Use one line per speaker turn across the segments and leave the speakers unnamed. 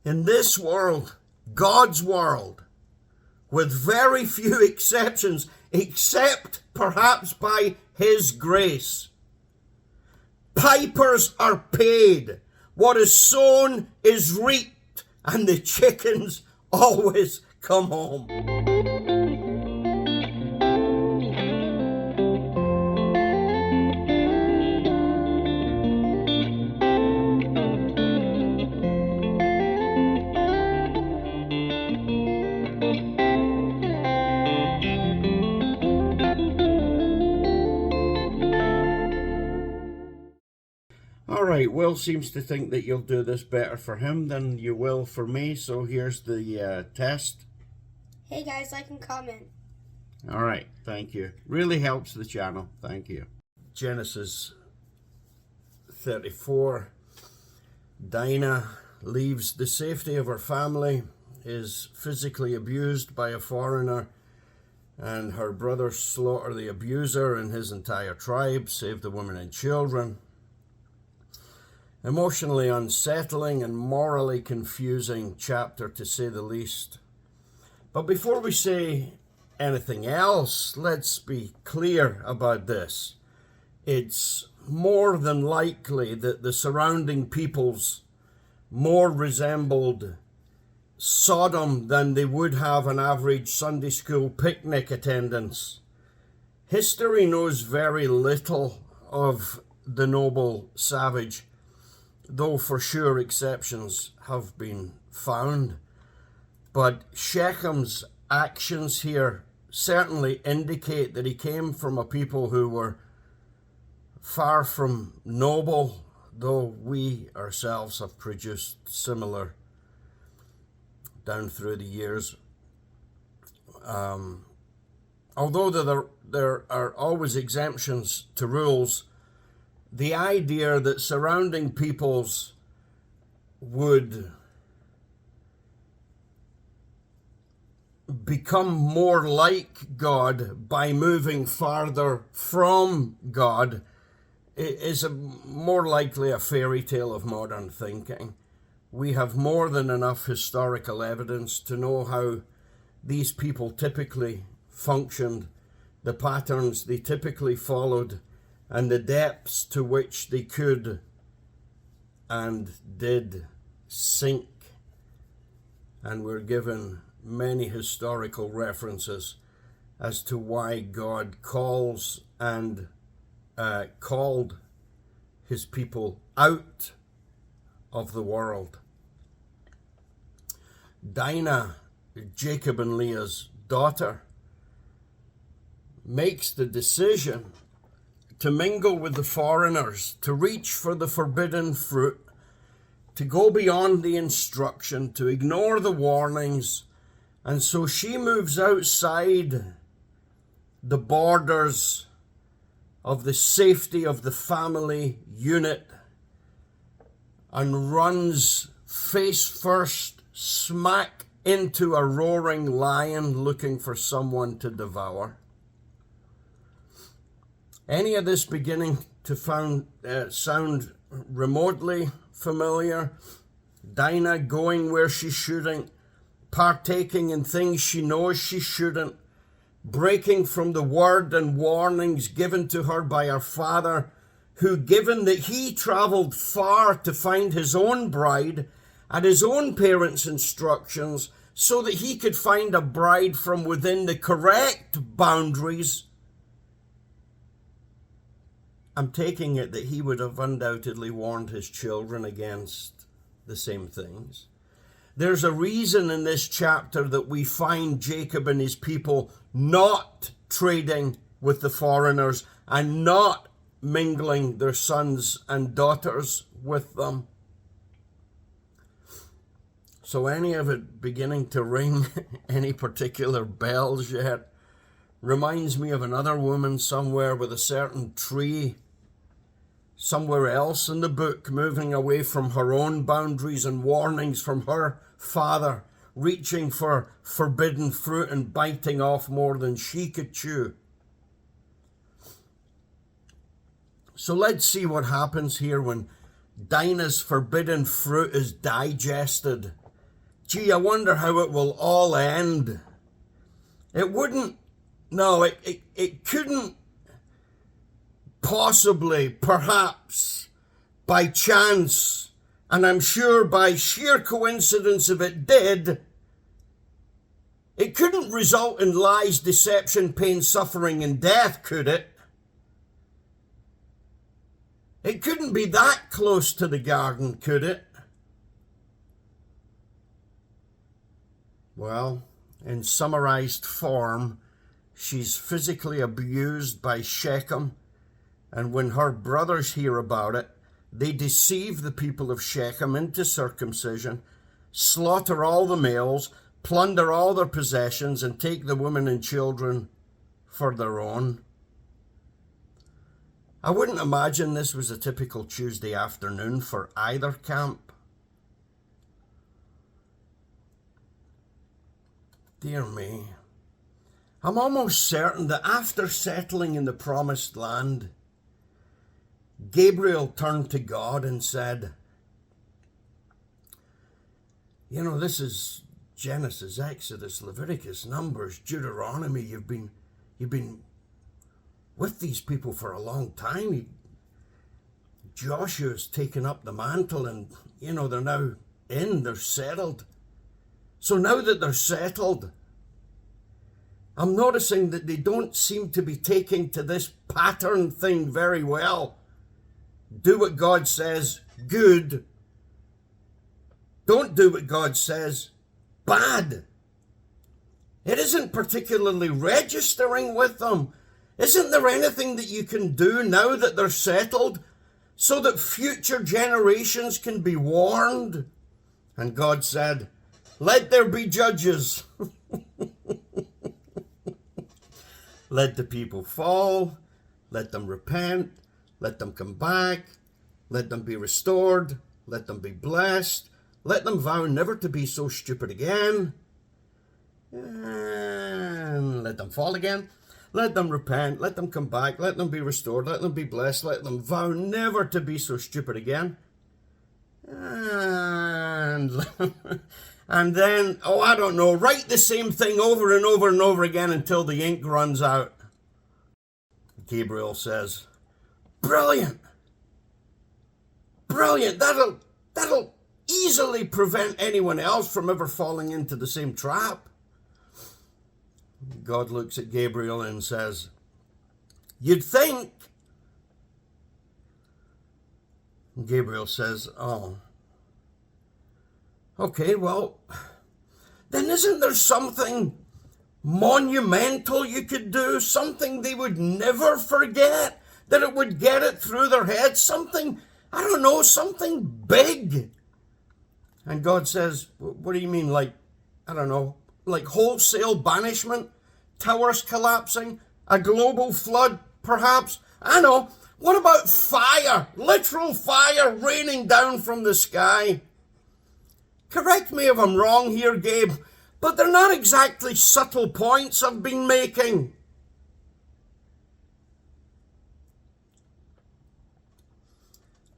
In this world, God's world, with very few exceptions, except perhaps by His grace, pipers are paid. What is sown is reaped, and the chickens always come home. All right, Will seems to think that you'll do this better for him than you will for me, so here's the test.
Hey guys, like and comment.
All right, thank you. Really helps the channel. Thank you. Genesis 34. Dina leaves the safety of her family, is physically abused by a foreigner, and her brothers slaughter the abuser and his entire tribe, save the women and children. Emotionally unsettling and morally confusing chapter, to say the least. But before we say anything else, let's be clear about this. It's more than likely that the surrounding peoples more resembled Sodom than they would have an average Sunday school picnic attendance. History knows very little of the noble savage, though for sure exceptions have been found. But Shechem's actions here certainly indicate that he came from a people who were far from noble, though we ourselves have produced similar down through the years. Although there are always exemptions to rules, the idea that surrounding peoples would become more like God by moving farther from God is more likely a fairy tale of modern thinking. We have more than enough historical evidence to know how these people typically functioned, the patterns they typically followed, and the depths to which they could and did sink. And we're given many historical references as to why God calls and called his people out of the world. Dina, Jacob and Leah's daughter, makes the decision to mingle with the foreigners, to reach for the forbidden fruit, to go beyond the instruction, to ignore the warnings. And so she moves outside the borders of the safety of the family unit and runs face first, smack into a roaring lion looking for someone to devour. Any of this beginning to sound remotely familiar? Dina going where she shouldn't, partaking in things she knows she shouldn't, breaking from the word and warnings given to her by her father, who, given that he traveled far to find his own bride at his own parents' instructions so that he could find a bride from within the correct boundaries, I'm taking it that he would have undoubtedly warned his children against the same things. There's a reason in this chapter that we find Jacob and his people not trading with the foreigners and not mingling their sons and daughters with them. So any of it beginning to ring any particular bells yet reminds me of another woman somewhere with a certain tree somewhere else in the book, moving away from her own boundaries and warnings from her father, reaching for forbidden fruit and biting off more than she could chew. So let's see what happens here when Dina's forbidden fruit is digested gee, I wonder how it will all end. It wouldn't, no, it couldn't possibly, perhaps, by chance, and I'm sure by sheer coincidence if it did, it couldn't result in lies, deception, pain, suffering, and death, could it? It couldn't be that close to the garden, could it? Well, in summarized form, she's physically abused by Shechem, and when her brothers hear about it, they deceive the people of Shechem into circumcision, slaughter all the males, plunder all their possessions, and take the women and children for their own. I wouldn't imagine this was a typical Tuesday afternoon for either camp. Dear me, I'm almost certain that after settling in the promised land, Gabriel turned to God and said, you know, this is Genesis, Exodus, Leviticus, Numbers, Deuteronomy. You've been with these people for a long time. Joshua's taken up the mantle and, you know, they're settled. So now that they're settled, I'm noticing that they don't seem to be taking to this pattern thing very well. Do what God says, good. Don't do what God says, bad. It isn't particularly registering with them. Isn't there anything that you can do now that they're settled so that future generations can be warned? And God said, let there be judges. Let the people fall. Let them repent. Let them come back. Let them be restored. Let them be blessed. Let them vow never to be so stupid again. And let them fall again. Let them repent. Let them come back. Let them be restored. Let them be blessed. Let them vow never to be so stupid again. And then, I don't know, write the same thing over and over and over again until the ink runs out. Gabriel says, brilliant. Brilliant. That'll easily prevent anyone else from ever falling into the same trap. God looks at Gabriel and says, you'd think. Gabriel says, oh, okay, well, then isn't there something monumental you could do? Something they would never forget? That it would get it through their heads? Something, I don't know, something big. And God says, what do you mean, like, I don't know, like wholesale banishment? Towers collapsing? A global flood, perhaps? I know. What about fire? Literal fire raining down from the sky? Correct me if I'm wrong here, Gabe, but they're not exactly subtle points I've been making.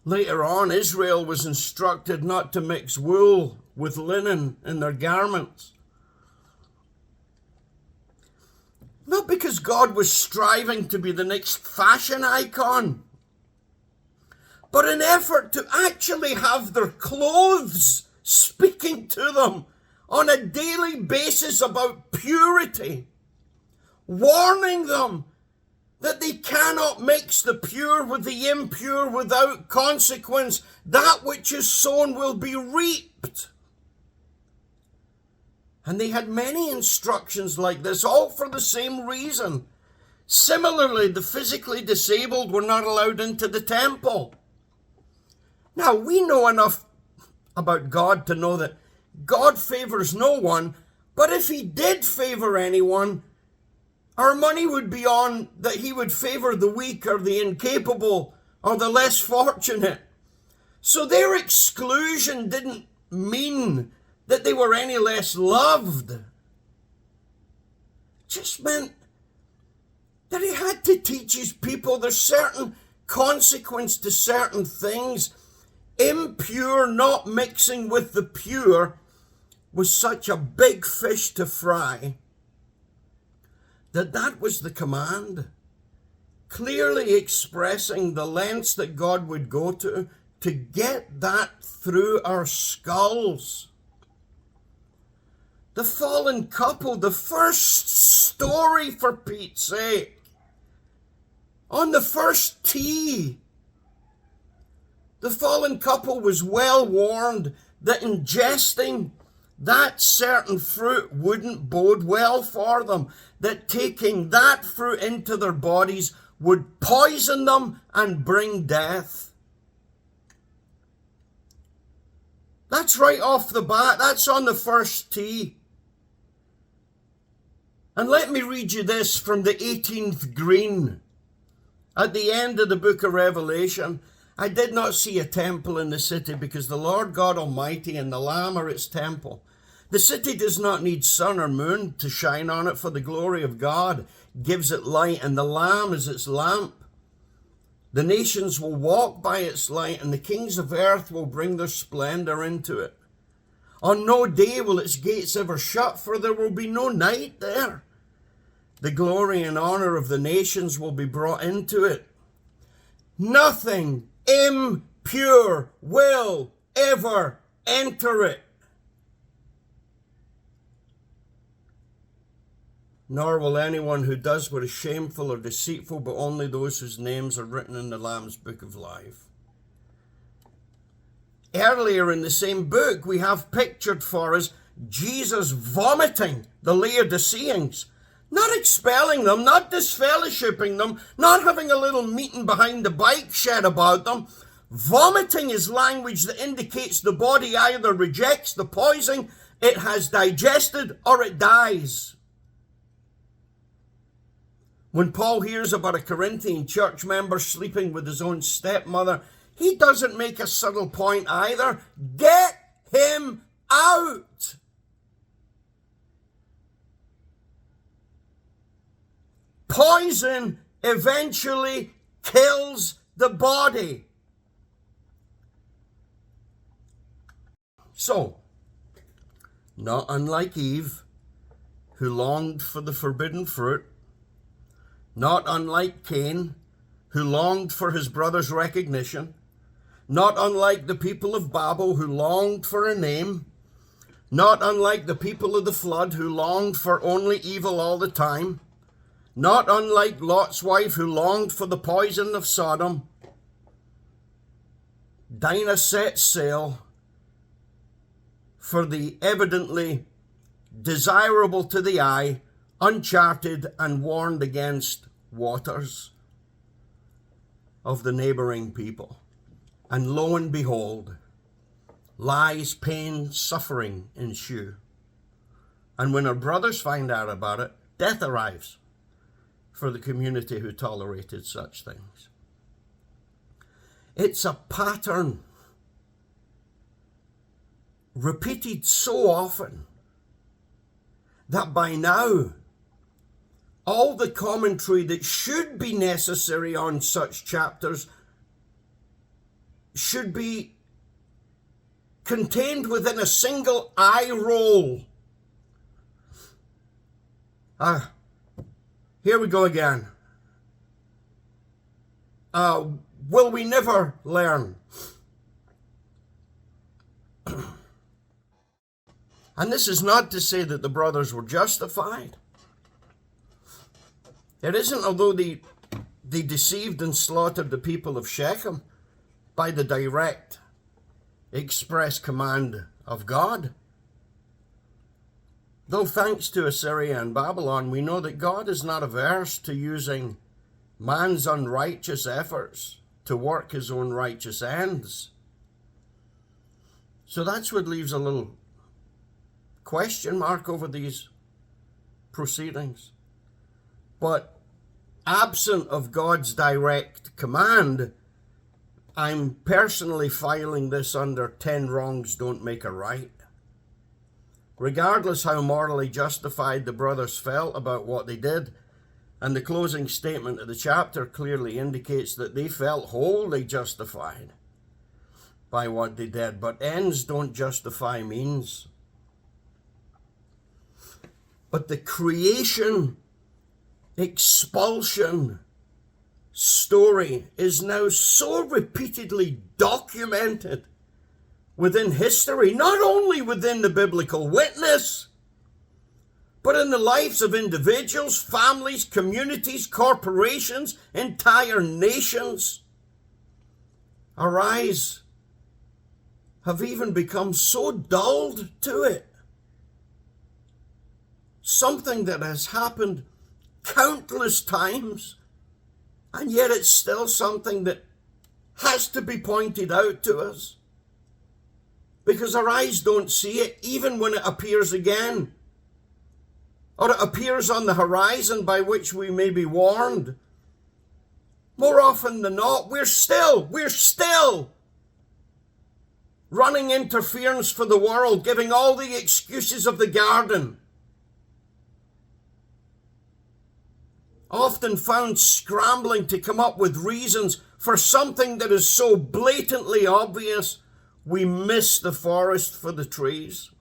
Later on, Israel was instructed not to mix wool with linen in their garments. Not because God was striving to be the next fashion icon, but an effort to actually have their clothes speaking to them on a daily basis about purity, warning them that they cannot mix the pure with the impure without consequence. That which is sown will be reaped. And they had many instructions like this, all for the same reason. Similarly, the physically disabled were not allowed into the temple. Now, we know enough about God to know that God favors no one, but if he did favor anyone, our money would be on that he would favor the weak or the incapable or the less fortunate. So their exclusion didn't mean that they were any less loved. It just meant that he had to teach his people there's certain consequence to certain things. Impure not mixing with the pure was such a big fish to fry that was the command, clearly expressing the lengths that God would go to get that through our skulls. The fallen couple, the first story, for Pete's sake, on the first tee, the fallen couple was well warned that ingesting that certain fruit wouldn't bode well for them, that taking that fruit into their bodies would poison them and bring death. That's right off the bat. That's on the first tee. And let me read you this from the 18th green. At the end of the book of Revelation, I did not see a temple in the city because the Lord God Almighty and the Lamb are its temple. The city does not need sun or moon to shine on it, for the glory of God gives it light, and the Lamb is its lamp. The nations will walk by its light, and the kings of earth will bring their splendor into it. On no day will its gates ever shut, for there will be no night there. The glory and honor of the nations will be brought into it. Nothing impure will ever enter it, nor will anyone who does what is shameful or deceitful, but only those whose names are written in the Lamb's book of life. Earlier in the same book, we have pictured for us Jesus vomiting the Laodiceans, not expelling them, not disfellowshipping them, not having a little meeting behind the bike shed about them. Vomiting is language that indicates the body either rejects the poison it has digested or it dies. When Paul hears about a Corinthian church member sleeping with his own stepmother, he doesn't make a subtle point either. Get him out. Poison eventually kills the body. So, not unlike Eve, who longed for the forbidden fruit, not unlike Cain, who longed for his brother's recognition, not unlike the people of Babel who longed for a name, not unlike the people of the flood who longed for only evil all the time, not unlike Lot's wife who longed for the poison of Sodom, Dina set sail for the evidently desirable to the eye, uncharted and warned against waters of the neighboring people. And lo and behold, lies, pain, suffering ensue. And when her brothers find out about it, death arrives for the community who tolerated such things. It's a pattern repeated so often that by now all the commentary that should be necessary on such chapters should be contained within a single eye roll. Here we go again. Will we never learn? And this is not to say that the brothers were justified. It isn't, although they deceived and slaughtered the people of Shechem by the direct express command of God. Though thanks to Assyria and Babylon, we know that God is not averse to using man's unrighteous efforts to work his own righteous ends. So that's what leaves a little question mark over these proceedings. But absent of God's direct command, I'm personally filing this under 10 wrongs don't make a right. Regardless how morally justified the brothers felt about what they did, and the closing statement of the chapter clearly indicates that they felt wholly justified by what they did. But ends don't justify means. But the creation expulsion story is now so repeatedly documented within history, not only within the biblical witness, but in the lives of individuals, families, communities, corporations, entire nations. Our eyes have even become so dulled to it. Something that has happened countless times, and yet it's still something that has to be pointed out to us. Because our eyes don't see it, even when it appears again, or it appears on the horizon by which we may be warned. More often than not, we're still running interference for the world, giving all the excuses of the garden. Often found scrambling to come up with reasons for something that is so blatantly obvious, we miss the forest for the trees.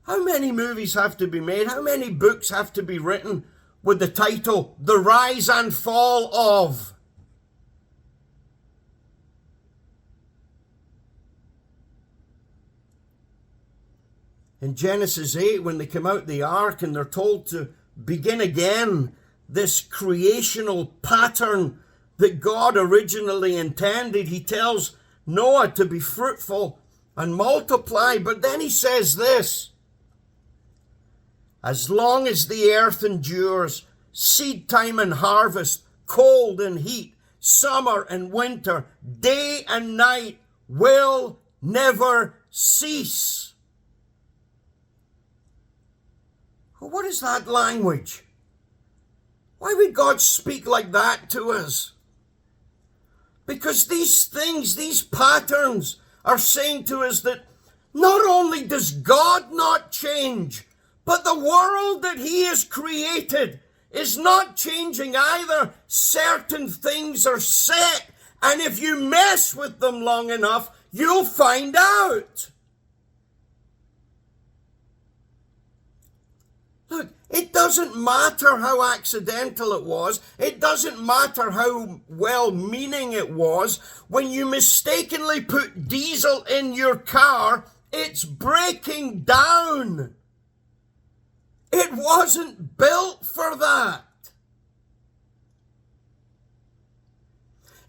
How many movies have to be made? How many books have to be written with the title, The Rise and Fall of? In Genesis 8, when they come out the ark and they're told to begin again this creational pattern that God originally intended, he tells Noah to be fruitful and multiply. But then he says this: as long as the earth endures, seed time and harvest, cold and heat, summer and winter, day and night will never cease. Well, what is that language? Why would God speak like that to us? Because these things, these patterns are saying to us that not only does God not change, but the world that he has created is not changing either. Certain things are set, and if you mess with them long enough, you'll find out. Look, it doesn't matter how accidental it was. It doesn't matter how well-meaning it was. When you mistakenly put diesel in your car, it's breaking down. It wasn't built for that.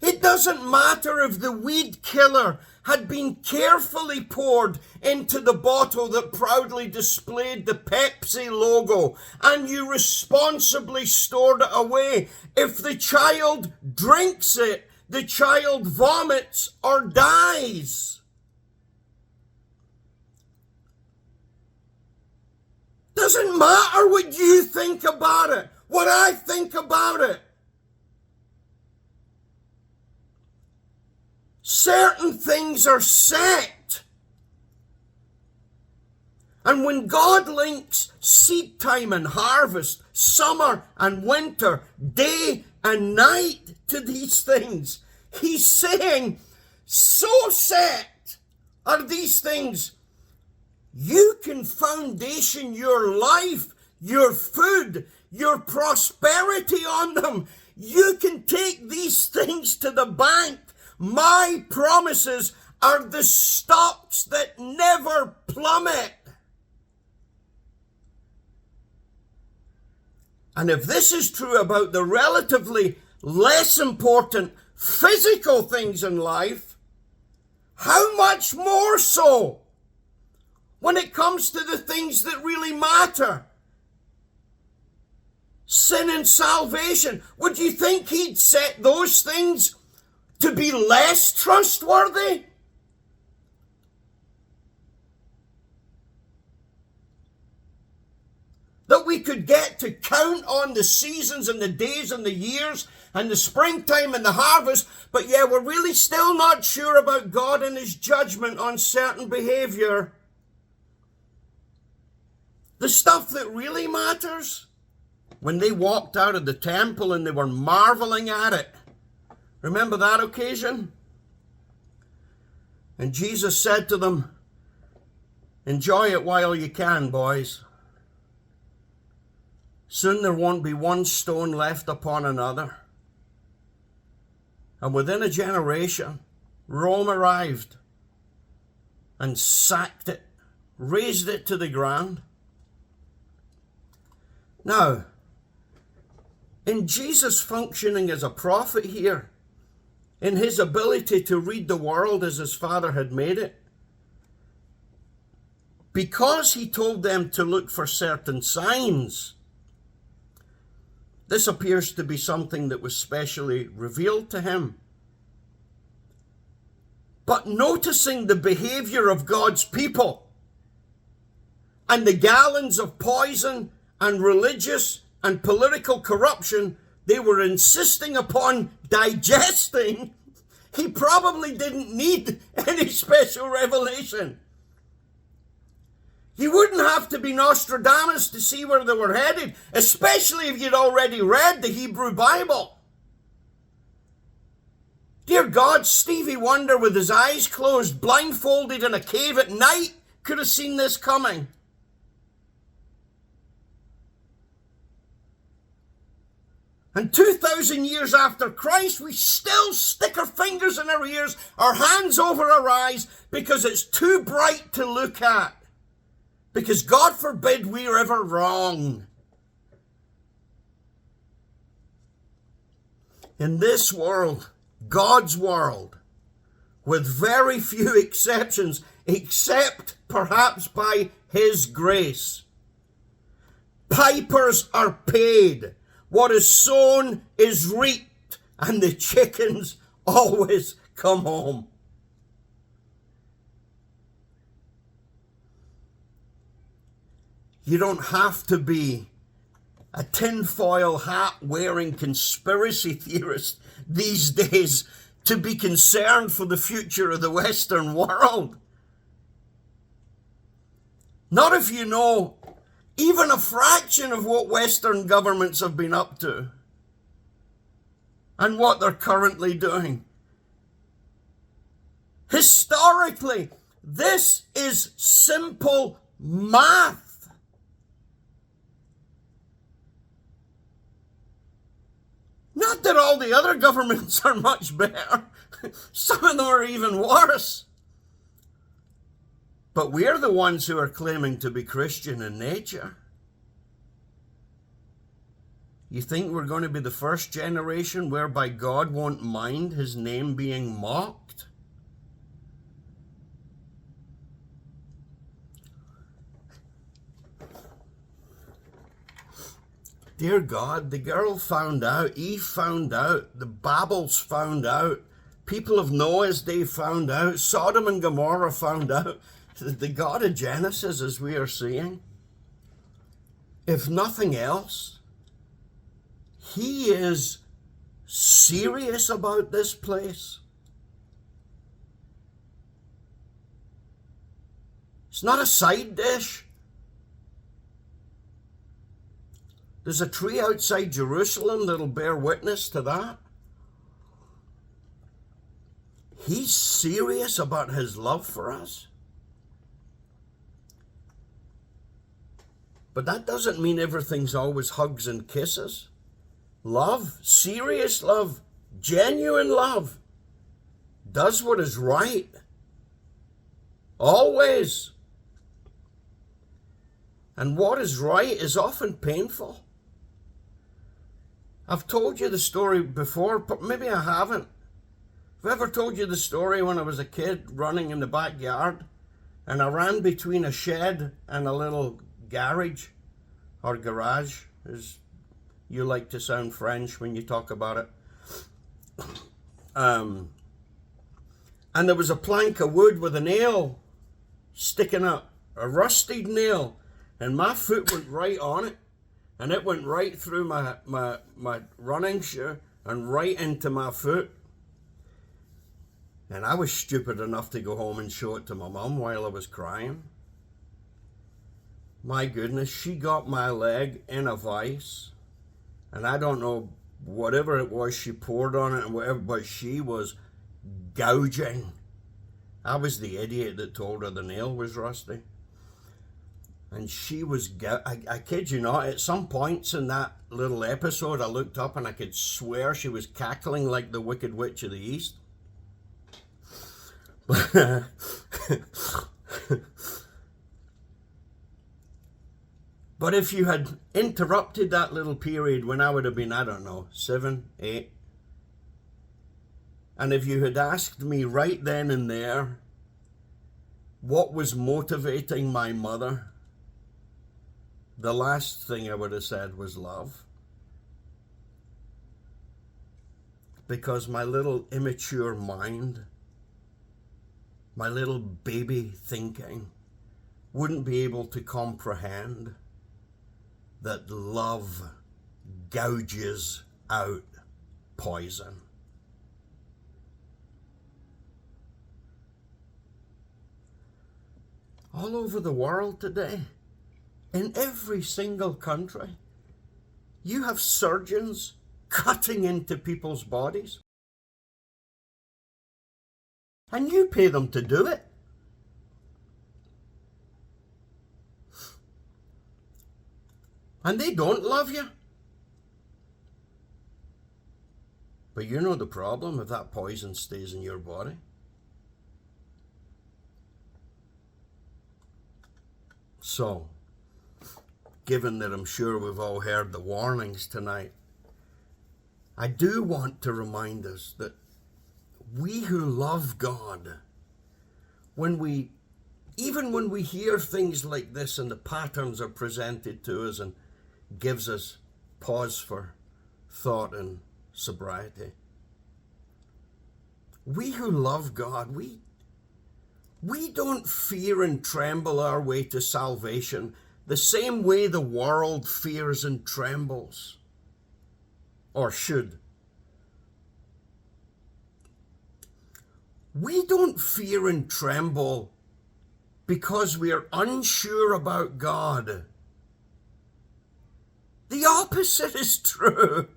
It doesn't matter if the weed killer had been carefully poured into the bottle that proudly displayed the Pepsi logo, and you responsibly stored it away. If the child drinks it, the child vomits or dies. Doesn't matter what you think about it, what I think about it. Certain things are set. And when God links seed time and harvest, summer and winter, day and night to these things, he's saying, so set are these things. You can foundation your life, your food, your prosperity on them. You can take these things to the bank. My promises are the stocks that never plummet. And if this is true about the relatively less important physical things in life, how much more so when it comes to the things that really matter? Sin and salvation. Would you think he'd set those things to be less trustworthy? That we could get to count on the seasons and the days and the years and the springtime and the harvest, but yeah, we're really still not sure about God and his judgment on certain behavior. The stuff that really matters. When they walked out of the temple and they were marveling at it. Remember that occasion? And Jesus said to them, Enjoy it while you can, boys. Soon there won't be one stone left upon another. And within a generation, Rome arrived and sacked it, razed it to the ground. Now, in Jesus functioning as a prophet here, in his ability to read the world as his Father had made it, because he told them to look for certain signs, this appears to be something that was specially revealed to him. But noticing the behavior of God's people and the gallons of poison and religious and political corruption they were insisting upon digesting, he probably didn't need any special revelation. You wouldn't have to be Nostradamus to see where they were headed, especially if you'd already read the Hebrew Bible. Dear God, Stevie Wonder with his eyes closed, blindfolded in a cave at night, could have seen this coming. And 2,000 years after Christ, we still stick our fingers in our ears, our hands over our eyes, because it's too bright to look at. Because God forbid we're ever wrong. In this world, God's world, with very few exceptions, except perhaps by his grace, pipers are paid. What is sown is reaped, and the chickens always come home. You don't have to be a tinfoil hat wearing conspiracy theorist these days to be concerned for the future of the Western world. Not if you know even a fraction of what Western governments have been up to and what they're currently doing. Historically, this is simple math. Not that all the other governments are much better. Some of them are even worse. But we're the ones who are claiming to be Christian in nature. You think we're going to be the first generation whereby God won't mind his name being mocked? Dear God, the girl found out, Eve found out, the Babels found out, people of Noah's day found out, Sodom and Gomorrah found out. The God of Genesis, as we are seeing, if nothing else, he is serious about this place. It's not a side dish. There's a tree outside Jerusalem that'll bear witness to that. He's serious about his love for us. But that doesn't mean everything's always hugs and kisses. Love, serious love, genuine love, does what is right. Always. And what is right is often painful. I've told you the story before, but maybe I haven't. Have I ever told you the story when I was a kid running in the backyard and I ran between a shed and a little garage, or garage, as you like to sound French when you talk about it. And there was a plank of wood with a nail sticking up, a rusted nail, and my foot went right on it, and it went right through my running shoe and right into my foot. And I was stupid enough to go home and show it to my mum while I was crying. My goodness, she got my leg in a vice. And I don't know, whatever it was she poured on it and whatever, but she was gouging. I was the idiot that told her the nail was rusty. And she was, I kid you not, at some points in that little episode, I looked up and I could swear she was cackling like the Wicked Witch of the East. But if you had interrupted that little period when I would have been, I don't know, 7, 8, and if you had asked me right then and there what was motivating my mother, the last thing I would have said was love. Because my little immature mind, my little baby thinking, wouldn't be able to comprehend that love gouges out poison. All over the world today, in every single country, you have surgeons cutting into people's bodies. And you pay them to do it. And they don't love you. But you know the problem if that poison stays in your body. So, given that I'm sure we've all heard the warnings tonight, I do want to remind us that we who love God, even when we hear things like this and the patterns are presented to us and gives us pause for thought and sobriety, we who love God, we don't fear and tremble our way to salvation the same way the world fears and trembles, or should. We don't fear and tremble because we are unsure about God. The opposite is true.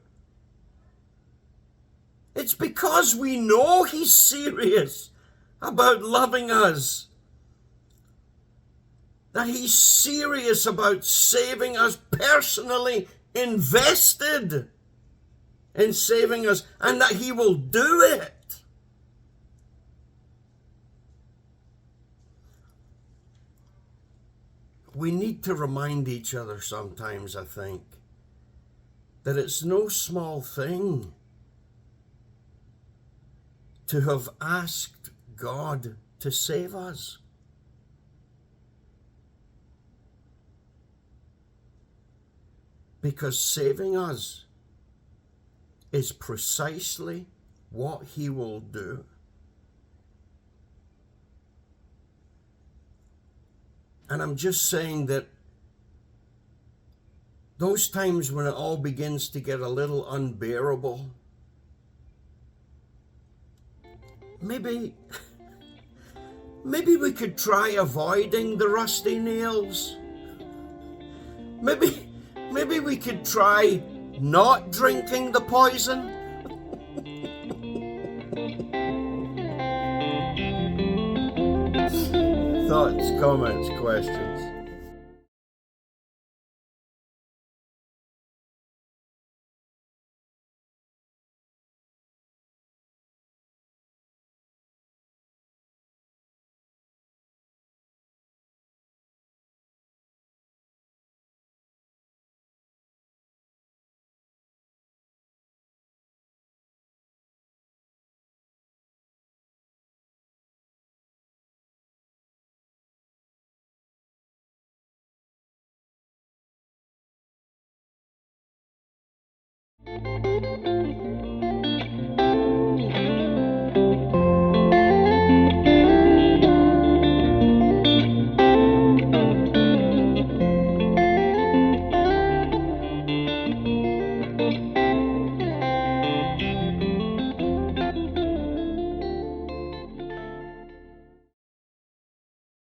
It's because we know He's serious about loving us, that He's serious about saving us, personally invested in saving us, and that He will do it. We need to remind each other sometimes, I think, that it's no small thing to have asked God to save us. Because saving us is precisely what He will do. And I'm just saying that those times when it all begins to get a little unbearable, maybe we could try avoiding the rusty nails. Maybe we could try not drinking the poison. Thoughts, comments, questions?